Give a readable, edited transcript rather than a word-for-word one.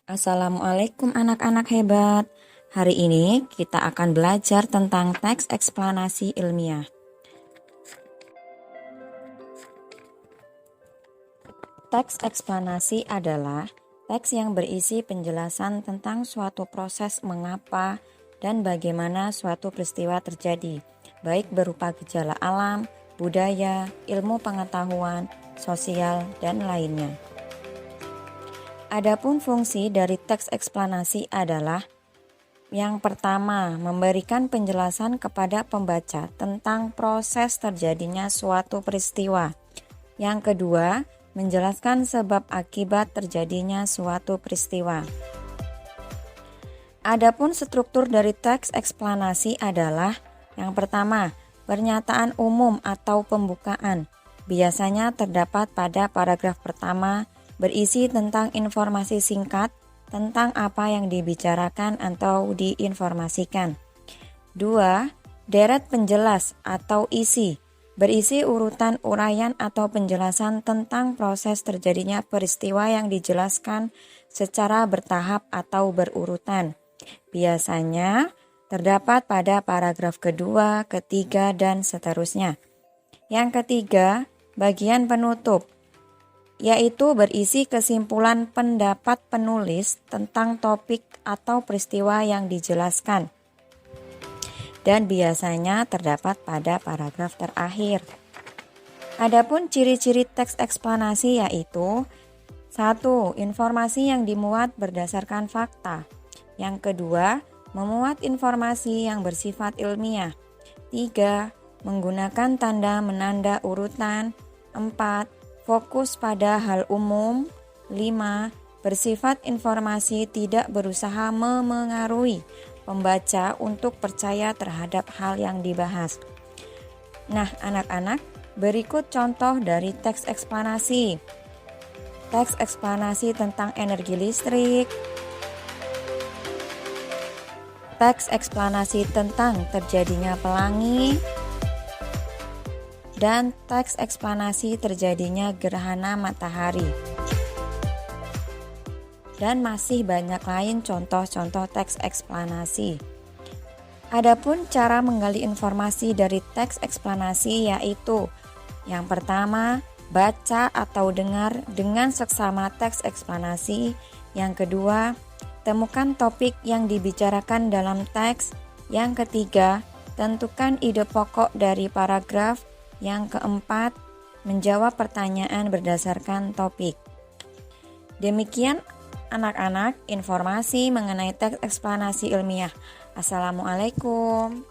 Assalamualaikum anak-anak hebat. Hari ini kita akan belajar tentang teks eksplanasi ilmiah. Teks eksplanasi adalah teks yang berisi penjelasan tentang suatu proses mengapa dan bagaimana suatu peristiwa terjadi, baik berupa gejala alam, budaya, ilmu pengetahuan, sosial, dan lainnya. Adapun fungsi dari teks eksplanasi adalah yang pertama, memberikan penjelasan kepada pembaca tentang proses terjadinya suatu peristiwa. Yang kedua, menjelaskan sebab akibat terjadinya suatu peristiwa. Adapun struktur dari teks eksplanasi adalah yang pertama, pernyataan umum atau pembukaan. Biasanya terdapat pada paragraf pertama berisi tentang informasi singkat tentang apa yang dibicarakan atau diinformasikan. 2. Deret penjelas atau isi, berisi urutan uraian atau penjelasan tentang proses terjadinya peristiwa yang dijelaskan secara bertahap atau berurutan. Biasanya terdapat pada paragraf kedua, ketiga, dan seterusnya. Yang ketiga, bagian penutup, yaitu berisi kesimpulan pendapat penulis tentang topik atau peristiwa yang dijelaskan. Dan biasanya terdapat pada paragraf terakhir. Adapun ciri-ciri teks eksplanasi yaitu 1. Informasi yang dimuat berdasarkan fakta. Yang kedua, memuat informasi yang bersifat ilmiah. 3. Menggunakan tanda menanda urutan. 4. Fokus pada hal umum. 5. Bersifat informasi tidak berusaha memengaruhi pembaca untuk percaya terhadap hal yang dibahas. Nah, anak-anak, berikut contoh dari teks eksplanasi. Teks eksplanasi tentang energi listrik. Teks eksplanasi tentang terjadinya pelangi. Dan teks eksplanasi terjadinya gerhana matahari. Dan masih banyak lain contoh-contoh teks eksplanasi. Adapun cara menggali informasi dari teks eksplanasi yaitu yang pertama, baca atau dengar dengan seksama teks eksplanasi. Yang kedua, temukan topik yang dibicarakan dalam teks. Yang ketiga, tentukan ide pokok dari paragraf. Yang keempat, menjawab pertanyaan berdasarkan topik. Demikian anak-anak informasi mengenai teks eksplanasi ilmiah. Assalamualaikum.